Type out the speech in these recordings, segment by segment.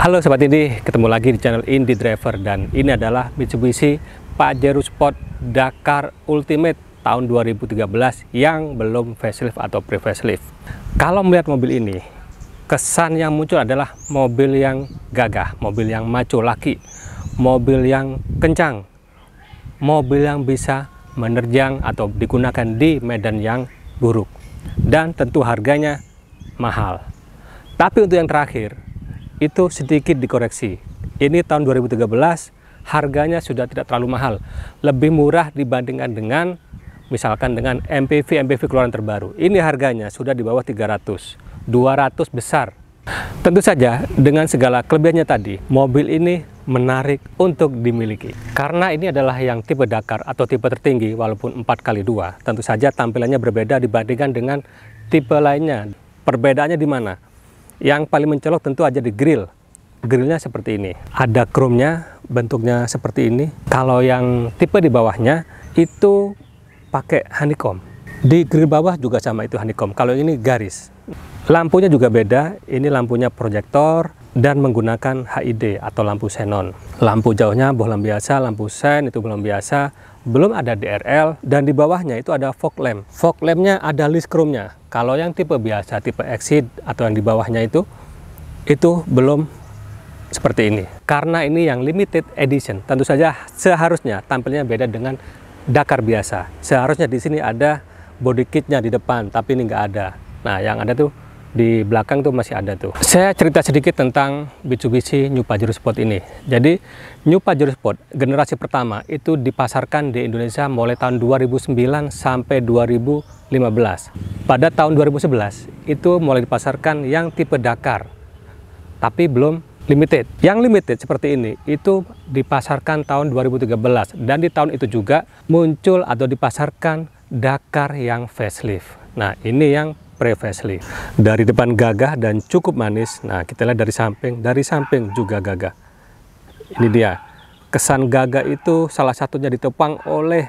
Halo Sobat Indie, ketemu lagi di channel Indie Driver dan ini adalah Mitsubishi Pajero Sport Dakar Ultimate tahun 2013 yang belum facelift atau pre-facelift. Kalau melihat mobil ini, kesan yang muncul adalah mobil yang gagah, mobil yang maco laki, mobil yang kencang, mobil yang bisa menerjang atau digunakan di medan yang buruk, dan tentu harganya mahal. Tapi untuk yang terakhir itu sedikit dikoreksi. Ini tahun 2013, harganya sudah tidak terlalu mahal, lebih murah dibandingkan dengan misalkan dengan MPV keluaran terbaru. Ini harganya sudah di bawah 300, 200 besar. Tentu saja dengan segala kelebihannya tadi, mobil ini menarik untuk dimiliki. Karena ini adalah yang tipe Dakar atau tipe tertinggi walaupun 4x2. Tentu saja tampilannya berbeda dibandingkan dengan tipe lainnya. Perbedaannya di mana? Yang paling mencolok tentu aja di grill. Grillnya seperti ini. Ada chrome-nya, bentuknya seperti ini. Kalau yang tipe di bawahnya itu pakai honeycomb. Di grill bawah juga sama, itu honeycomb. Kalau ini garis. Lampunya juga beda. Ini lampunya proyektor dan menggunakan HID atau lampu xenon. Lampu jauhnya bohlam biasa, lampu sen itu belum biasa. Belum ada DRL, dan di bawahnya itu ada fog lamp. Fog lampnya ada list chrome-nya. Kalau yang tipe biasa, tipe Exit atau yang di bawahnya itu belum seperti ini. Karena ini yang limited edition, tentu saja seharusnya tampilnya beda dengan Dakar biasa. Seharusnya di sini ada body kitnya di depan, tapi ini nggak ada. Nah, yang ada tuh di belakang tuh masih ada tuh. Saya cerita sedikit tentang Mitsubishi New Pajero Sport ini. Jadi New Pajero Sport generasi pertama itu dipasarkan di Indonesia mulai tahun 2009 sampai 2015. Pada tahun 2011 itu mulai dipasarkan yang tipe Dakar, tapi belum limited. Yang limited seperti ini itu dipasarkan tahun 2013, dan di tahun itu juga muncul atau dipasarkan Dakar yang facelift. Nah, ini yang pre-facelift. Dari depan gagah dan cukup manis. Nah, kita lihat dari samping juga gagah. Ini dia. Kesan gagah itu salah satunya ditopang oleh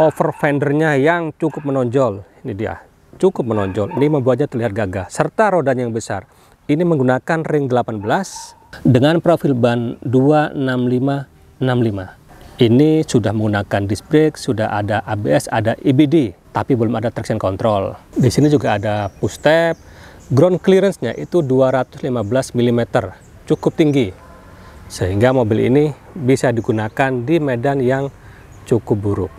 over fendernya yang cukup menonjol. Ini dia. Cukup menonjol. Ini membuatnya terlihat gagah. Serta rodanya yang besar. Ini menggunakan ring 18 dengan profil ban 265/65. Ini sudah menggunakan disc brake, sudah ada ABS, ada EBD, tapi belum ada traction control. Di sini juga ada push step. Ground clearance-nya itu 215 mm, cukup tinggi. Sehingga mobil ini bisa digunakan di medan yang cukup buruk.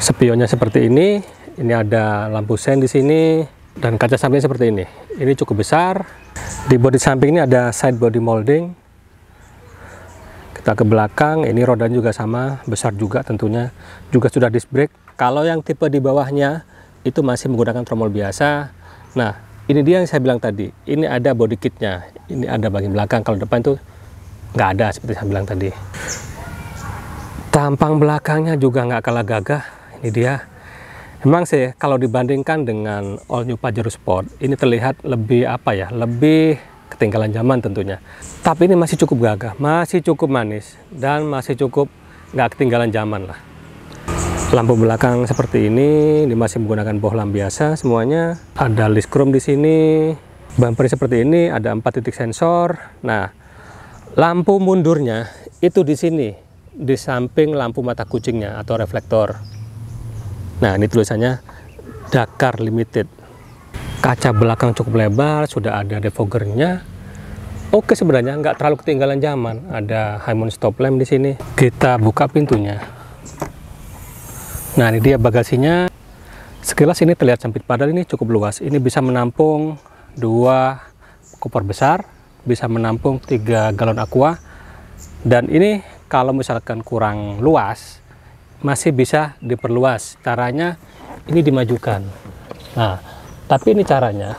Spionnya seperti ini. Ini ada lampu sen di sini dan kaca sampingnya seperti ini. Ini cukup besar. Di bodi samping ini ada side body molding. Kita ke belakang, ini rodanya juga sama, besar juga tentunya, juga sudah disc brake. Kalau yang tipe di bawahnya itu masih menggunakan tromol biasa. Nah, ini dia yang saya bilang tadi, ini ada body kitnya, ini ada bagian belakang. Kalau depan itu nggak ada seperti saya bilang tadi. Tampang belakangnya juga nggak kalah gagah, ini dia. Memang sih kalau dibandingkan dengan All New Pajero Sport, ini terlihat lebih lebih ketinggalan zaman tentunya. Tapi ini masih cukup gagah, masih cukup manis, dan masih cukup nggak ketinggalan zaman lah. Lampu belakang seperti ini masih menggunakan bohlam biasa semuanya. Ada list chrome di sini, bumper seperti ini, ada 4 titik sensor. Nah, lampu mundurnya itu di sini, di samping lampu mata kucingnya atau reflektor. Nah, ini tulisannya Dakar Limited. Kaca belakang cukup lebar, sudah ada defoggernya. Oke, sebenarnya nggak terlalu ketinggalan zaman. Ada high mount stop lamp di sini. Kita buka pintunya. Nah, ini dia bagasinya. Sekilas ini terlihat sempit, padahal ini cukup luas. Ini bisa menampung 2 koper besar, bisa menampung 3 galon aqua. Dan ini kalau misalkan kurang luas, masih bisa diperluas. Caranya ini dimajukan. Nah, tapi ini caranya.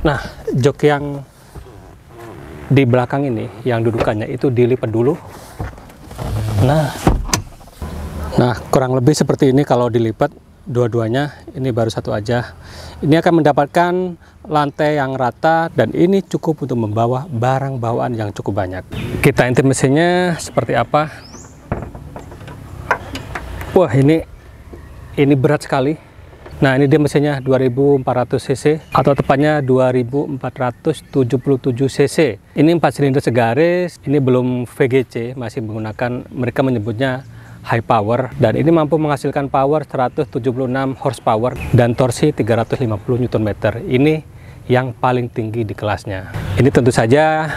Nah, jok yang di belakang ini, yang dudukannya itu dilipat dulu. Nah, kurang lebih seperti ini kalau dilipat dua-duanya. Ini baru satu aja. Ini akan mendapatkan lantai yang rata, dan ini cukup untuk membawa barang bawaan yang cukup banyak. Kita intip mesinnya seperti apa. Wah, ini berat sekali. Nah, ini dia mesinnya 2400 cc atau tepatnya 2477 cc. Ini 4 silinder segaris, ini belum VGC, masih menggunakan, mereka menyebutnya high power, dan ini mampu menghasilkan power 176 horsepower dan torsi 350 Nm. Ini yang paling tinggi di kelasnya. Ini tentu saja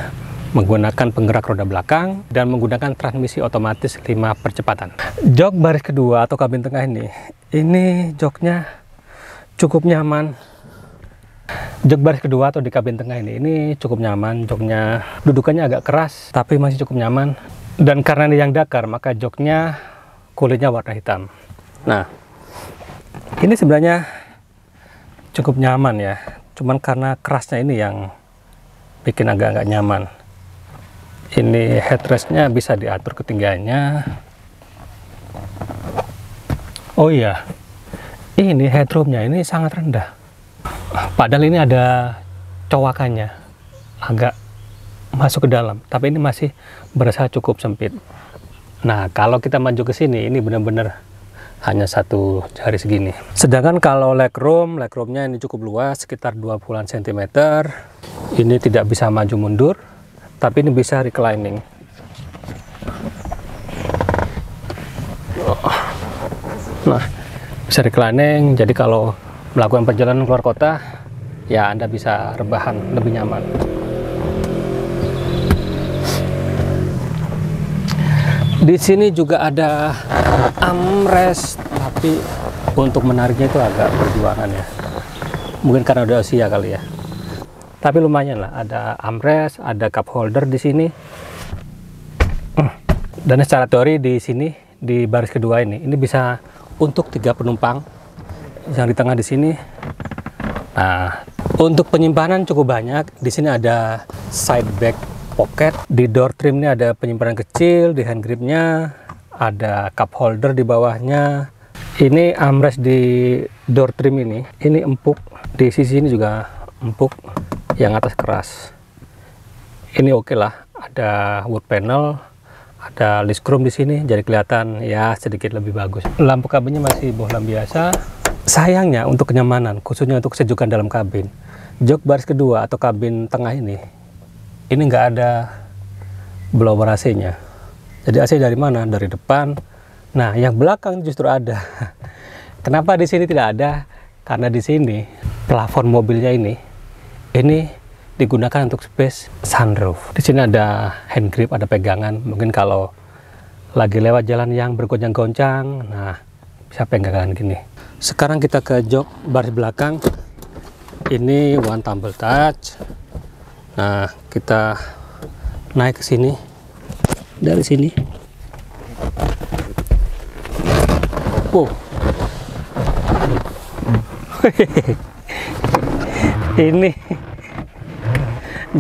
menggunakan penggerak roda belakang dan menggunakan transmisi otomatis 5 percepatan. Jok baris kedua atau kabin tengah ini joknya cukup nyaman. Jok baris kedua atau di kabin tengah ini cukup nyaman. Joknya dudukannya agak keras tapi masih cukup nyaman, dan karena ini yang Dakar maka joknya kulitnya warna hitam. Nah, ini sebenarnya cukup nyaman ya, cuman karena kerasnya ini yang bikin agak nyaman. Ini headrestnya bisa diatur ketinggiannya. Oh iya, ini headroomnya ini sangat rendah, padahal ini ada cowakannya agak masuk ke dalam, tapi ini masih berasa cukup sempit. Nah, kalau kita maju ke sini, ini benar-benar hanya 1 jari segini. Sedangkan kalau legroomnya ini cukup luas, sekitar 20 cm. Ini tidak bisa maju mundur, tapi ini bisa reclining. Nah, bisa reclining, jadi kalau melakukan perjalanan keluar kota, ya Anda bisa rebahan lebih nyaman. Di sini juga ada armrest, tapi untuk menariknya itu agak perjuangan ya. Mungkin karena udah usia kali ya. Tapi lumayan lah, ada armrest, ada cup holder di sini. Dan secara teori di sini di baris kedua ini bisa untuk 3 penumpang yang di tengah di sini. Nah, untuk penyimpanan cukup banyak. Di sini ada side back pocket, di door trim ini ada penyimpanan kecil, di hand gripnya ada cup holder di bawahnya. Ini armrest di door trim ini empuk, di sisi ini juga empuk, yang atas keras. Ini oke lah, ada wood panel, ada list chrome di sini, jadi kelihatan ya sedikit lebih bagus. Lampu kabinnya masih bohlam biasa. Sayangnya untuk kenyamanan, khususnya untuk kesejukan dalam kabin, jok baris kedua atau kabin tengah ini nggak ada blower AC-nya. Jadi AC dari mana? Dari depan. Nah, yang belakang justru ada. Kenapa di sini tidak ada? Karena di sini plafon mobilnya ini digunakan untuk space sunroof. Di sini ada hand grip, ada pegangan. Mungkin kalau lagi lewat jalan yang bergoncang-goncang, nah bisa pegangan gini. Sekarang kita ke jok baris belakang. Ini one tumble touch. Nah, kita naik ke sini dari sini. Wow. Ini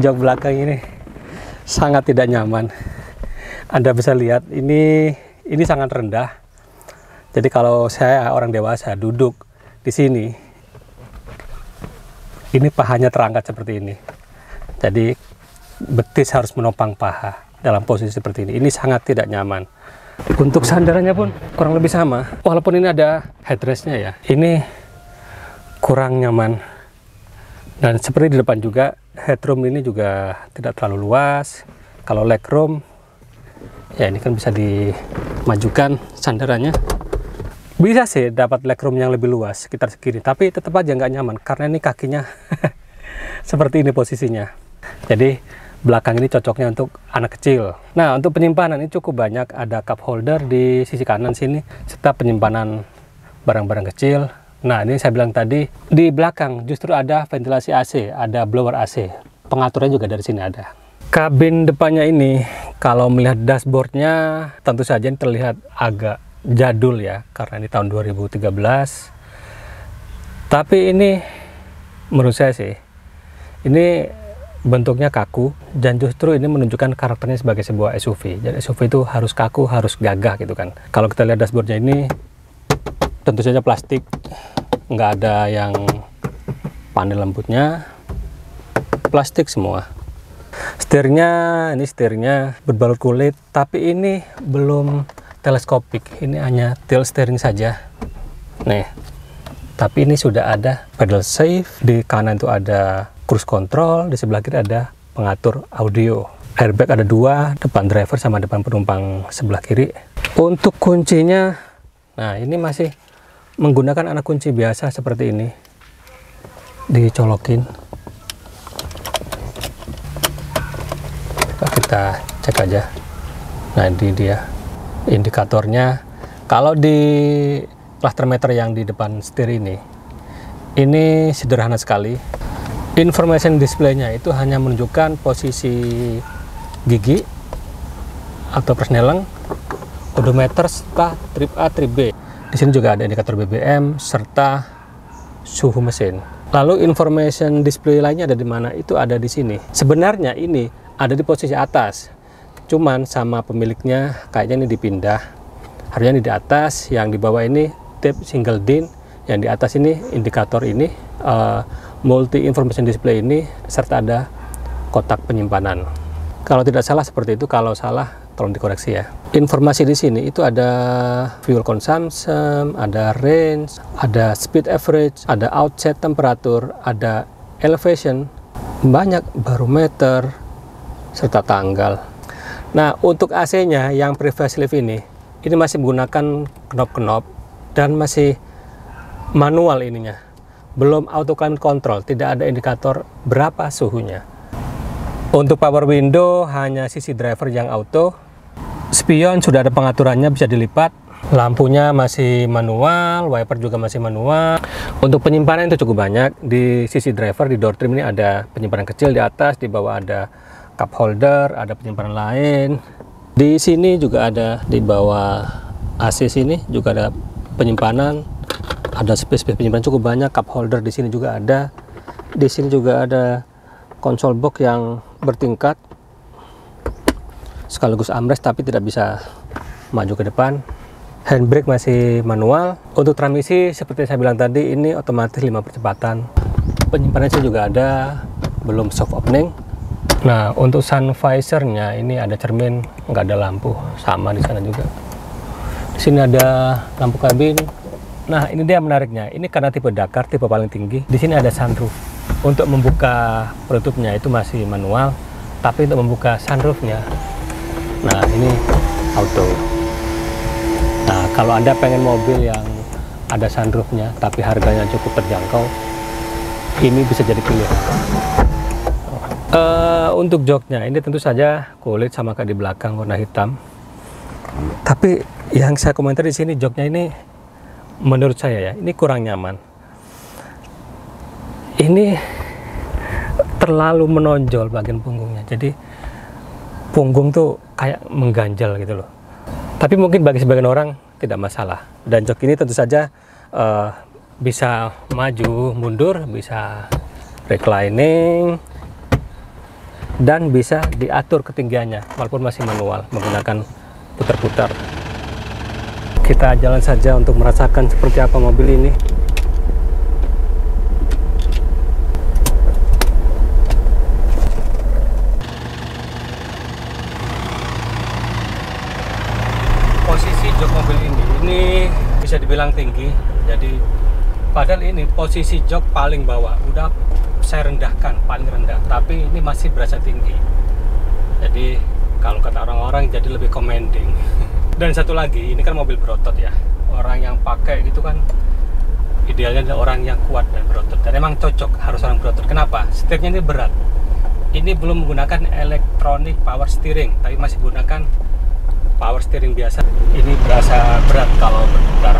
jok belakang ini sangat tidak nyaman. Anda bisa lihat ini sangat rendah. Jadi kalau saya orang dewasa duduk di sini, ini pahanya terangkat seperti ini. Jadi betis harus menopang paha dalam posisi seperti ini. Ini sangat tidak nyaman. Untuk sandarannya pun kurang lebih sama. Walaupun ini ada headrestnya ya, ini kurang nyaman. Dan seperti di depan juga, headroom ini juga tidak terlalu luas. Kalau legroom, ya ini kan bisa dimajukan sandarannya. Bisa sih dapat legroom yang lebih luas, sekitar segini. Tapi tetap aja nggak nyaman, karena ini kakinya seperti ini posisinya. Jadi belakang ini cocoknya untuk anak kecil. Nah, untuk penyimpanan ini cukup banyak. Ada cup holder di sisi kanan sini, serta penyimpanan barang-barang kecil. Nah, ini saya bilang tadi, di belakang justru ada ventilasi AC, ada blower AC. Pengaturannya juga dari sini ada. Kabin depannya ini, kalau melihat dashboardnya, tentu saja ini terlihat agak jadul ya, karena ini tahun 2013. Tapi ini, menurut saya sih, ini bentuknya kaku, dan justru ini menunjukkan karakternya sebagai sebuah SUV. Jadi SUV itu harus kaku, harus gagah gitu kan. Kalau kita lihat dashboardnya ini, tentu saja plastik, nggak ada yang panel lembutnya, plastik semua. Setirnya berbalut kulit, tapi ini belum teleskopik, ini hanya tilt steering saja. Nih, Tapi ini sudah ada pedal shift, di kanan itu ada cruise control, di sebelah kiri ada pengatur audio. Airbag ada 2, depan driver sama depan penumpang sebelah kiri. Untuk kuncinya, nah ini masih menggunakan anak kunci biasa seperti ini. Dicolokin. Kita cek aja. Nah ini dia indikatornya. Kalau di cluster meter yang di depan setir ini sederhana sekali. Information display-nya itu hanya menunjukkan posisi gigi atau persneleng, odometer, serta trip A, trip B. Di sini juga ada indikator BBM serta suhu mesin. Lalu information display lainnya ada di mana? Itu ada di sini. Sebenarnya ini ada di posisi atas, cuman sama pemiliknya kayaknya ini dipindah. Harusnya ini di atas, yang di bawah ini tape single DIN, yang di atas ini indikator ini, multi information display ini, serta ada kotak penyimpanan. Kalau tidak salah seperti itu, kalau salah tolong dikoreksi ya. Informasi di sini itu ada fuel consumption, ada range, ada speed average, ada outset temperature, ada elevation, banyak barometer, serta tanggal. Nah, untuk AC-nya yang pre-facelift ini masih menggunakan knop-knop dan masih manual ininya. Belum auto climate control, tidak ada indikator berapa suhunya. Untuk power window hanya sisi driver yang auto. Spion sudah ada pengaturannya, bisa dilipat. Lampunya masih manual, wiper juga masih manual. Untuk penyimpanan itu cukup banyak. Di sisi driver, di door trim ini ada penyimpanan kecil di atas, di bawah ada cup holder, ada penyimpanan lain. Di sini juga ada, di bawah AC sini juga ada penyimpanan, ada space penyimpanan cukup banyak. Cup holder di sini juga ada. Di sini juga ada konsol box yang bertingkat, sekaligus armrest tapi tidak bisa maju ke depan. Handbrake masih manual. Untuk transmisi seperti saya bilang tadi, ini otomatis 5 percepatan. Penyimpanannya juga ada, belum soft opening. Nah, untuk sun visor-nya ini ada cermin, nggak ada lampu, sama di sana juga. Di sini ada lampu kabin. Nah, ini dia menariknya. Ini karena tipe Dakar, tipe paling tinggi. Di sini ada sunroof. Untuk membuka penutupnya itu masih manual, tapi untuk membuka sunroofnya, nah ini auto. Nah, kalau Anda pengen mobil yang ada sunroofnya, tapi harganya cukup terjangkau, ini bisa jadi pilihan. Untuk joknya ini tentu saja kulit sama kayak di belakang warna hitam. Tapi yang saya komentar di sini, joknya ini menurut saya ya, ini kurang nyaman. Ini terlalu menonjol bagian punggungnya. Jadi punggung tuh kayak mengganjal gitu loh. Tapi mungkin bagi sebagian orang tidak masalah. Dan jok ini tentu saja bisa maju mundur, bisa reclining, dan bisa diatur ketinggiannya walaupun masih manual menggunakan putar-putar. Kita jalan saja untuk merasakan seperti apa mobil ini. Posisi jok mobil ini bisa dibilang tinggi. Jadi padahal ini posisi jok paling bawah, udah saya rendahkan paling rendah, tapi ini masih berasa tinggi. Jadi kalau kata orang-orang jadi lebih commanding. Dan satu lagi, ini kan mobil berotot ya. Orang yang pakai gitu kan idealnya adalah orang yang kuat dan berotot. Dan emang cocok harus orang berotot. Kenapa? Setirnya ini berat. Ini belum menggunakan electronic power steering, tapi masih menggunakan power steering biasa. Ini berasa berat kalau berputar.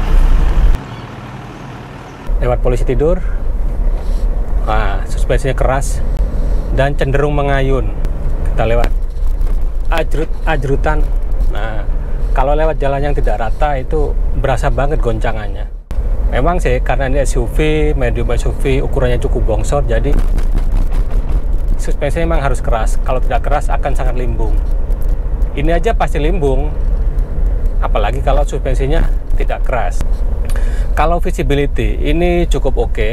Lewat polisi tidur. Nah, suspensinya keras dan cenderung mengayun. Kita lewat ajrutan. Nah, kalau lewat jalan yang tidak rata itu berasa banget goncangannya. Memang sih karena ini SUV, medium SUV, ukurannya cukup bongsor, jadi suspensinya memang harus keras. Kalau tidak keras akan sangat limbung. Ini aja pasti limbung, apalagi kalau suspensinya tidak keras. Kalau visibility ini cukup oke.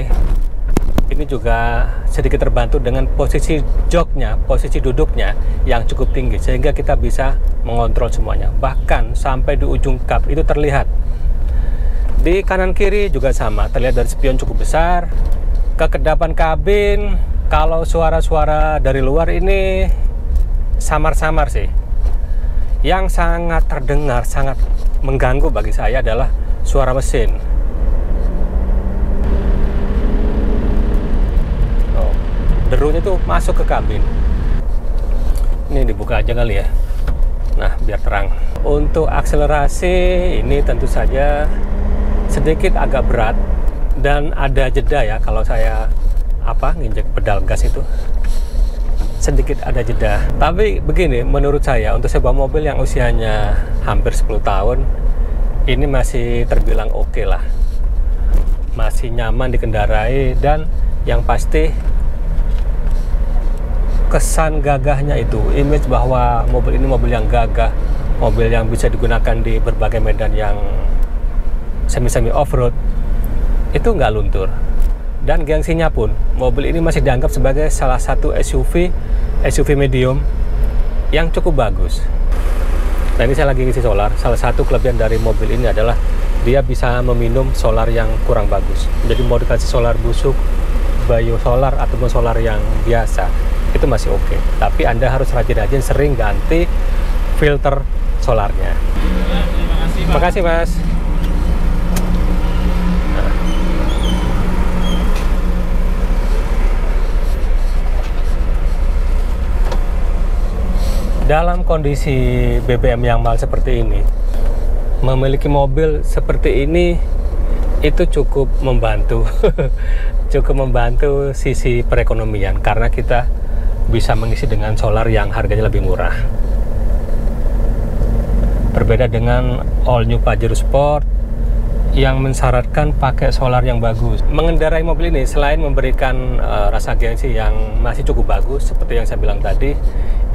Ini juga sedikit terbantu dengan posisi joknya, posisi duduknya yang cukup tinggi, sehingga kita bisa mengontrol semuanya. Bahkan sampai di ujung kap itu terlihat. Di kanan kiri juga sama, terlihat dari spion cukup besar. Kekedapan kabin, kalau suara-suara dari luar ini samar-samar sih. Yang sangat terdengar, sangat mengganggu bagi saya adalah suara mesin. Oh, derunya tuh masuk ke kabin. Ini dibuka aja kali ya. Nah, biar terang. Untuk akselerasi ini tentu saja sedikit agak berat dan ada jeda ya kalau saya nginjek pedal gas itu. Sedikit ada jeda. Tapi begini, menurut saya untuk sebuah mobil yang usianya hampir 10 tahun ini masih terbilang oke lah. Masih nyaman dikendarai dan yang pasti kesan gagahnya itu, image bahwa mobil ini mobil yang gagah, mobil yang bisa digunakan di berbagai medan yang semi-semi off-road, itu nggak luntur. Dan gengsinya pun, mobil ini masih dianggap sebagai salah satu SUV medium yang cukup bagus. Nah, ini saya lagi ngisi solar. Salah satu kelebihan dari mobil ini adalah dia bisa meminum solar yang kurang bagus. Jadi mau dikasih solar busuk, biosolar ataupun solar yang biasa, itu masih oke. Tapi Anda harus rajin-rajin sering ganti filter solarnya. Terima kasih, Mas. Dalam kondisi BBM yang mahal seperti ini, memiliki mobil seperti ini itu cukup membantu. Cukup membantu sisi perekonomian karena kita bisa mengisi dengan solar yang harganya lebih murah. Berbeda dengan all new Pajero Sport yang mensyaratkan pakai solar yang bagus. Mengendarai mobil ini selain memberikan rasa gengsi yang masih cukup bagus seperti yang saya bilang tadi,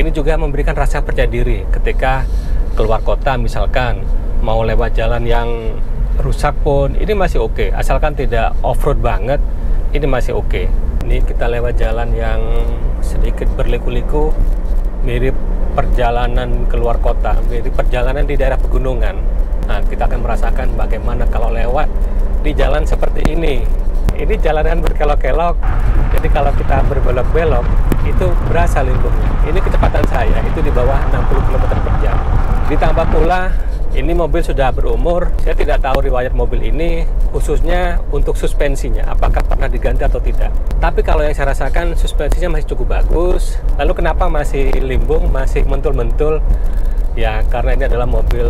ini juga memberikan rasa percaya diri ketika keluar kota, misalkan mau lewat jalan yang rusak pun ini masih oke, asalkan tidak off-road banget, ini masih oke. Ini kita lewat jalan yang sedikit berliku-liku, mirip perjalanan keluar kota, mirip perjalanan di daerah pegunungan. Nah, kita akan merasakan bagaimana kalau lewat di jalan seperti ini. Ini jalanan berkelok-kelok, jadi kalau kita berbelok-belok itu berasa limbungnya. Ini kecepatan saya itu di bawah 60 km per jam. Ditambah pula ini mobil sudah berumur, saya tidak tahu riwayat mobil ini khususnya untuk suspensinya apakah pernah diganti atau tidak. Tapi kalau yang saya rasakan suspensinya masih cukup bagus. Lalu kenapa masih limbung, masih mentul-mentul? Ya karena ini adalah mobil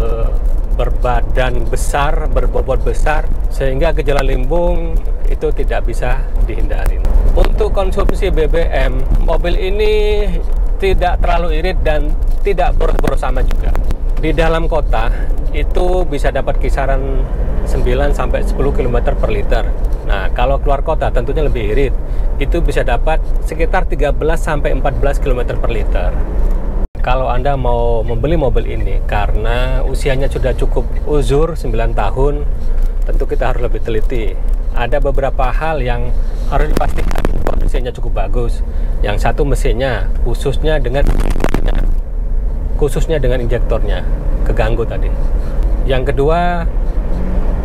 berbadan besar, berbobot besar, sehingga gejala limbung itu tidak bisa dihindari. Untuk konsumsi BBM, mobil ini tidak terlalu irit dan tidak boros-boros sama juga. Di dalam kota itu bisa dapat kisaran 9-10 km per liter. Nah, kalau keluar kota tentunya lebih irit. Itu bisa dapat sekitar 13-14 km per liter. Kalau Anda mau membeli mobil ini karena usianya sudah cukup uzur 9 tahun, tentu kita harus lebih teliti. Ada beberapa hal yang harus dipastikan kondisinya cukup bagus. Yang satu mesinnya, khususnya dengan injektornya keganggu tadi. Yang kedua,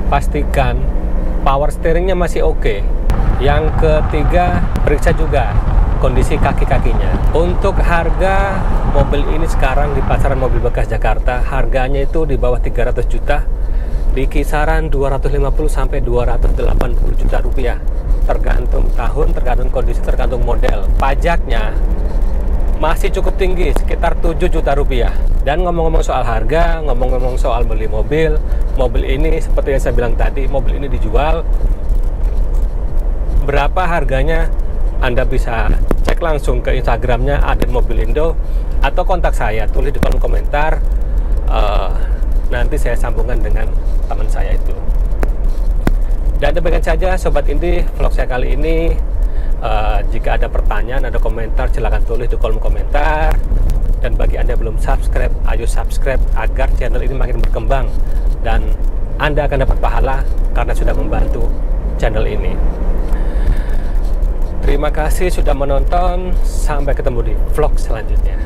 pastikan power steeringnya masih oke. Yang ketiga, periksa juga kondisi kaki-kakinya. Untuk harga mobil ini sekarang di pasaran mobil bekas Jakarta, harganya itu di bawah 300 juta, di kisaran 250 sampai 280 juta rupiah. Tergantung tahun, tergantung kondisi, tergantung model. Pajaknya masih cukup tinggi, sekitar 7 juta rupiah. Dan ngomong-ngomong soal harga, ngomong-ngomong soal beli mobil ini seperti yang saya bilang tadi, mobil ini dijual. Berapa harganya? Anda bisa cek langsung ke Instagramnya Aden Mobilindo atau kontak saya, tulis di kolom komentar. Nanti saya sambungkan dengan teman saya itu. Dan demikian saja Sobat Indi, vlog saya kali ini. Jika ada pertanyaan, ada komentar, silahkan tulis di kolom komentar. Dan bagi Anda yang belum subscribe, ayo subscribe agar channel ini makin berkembang dan Anda akan dapat pahala karena sudah membantu channel ini. Terima kasih sudah menonton, sampai ketemu di vlog selanjutnya.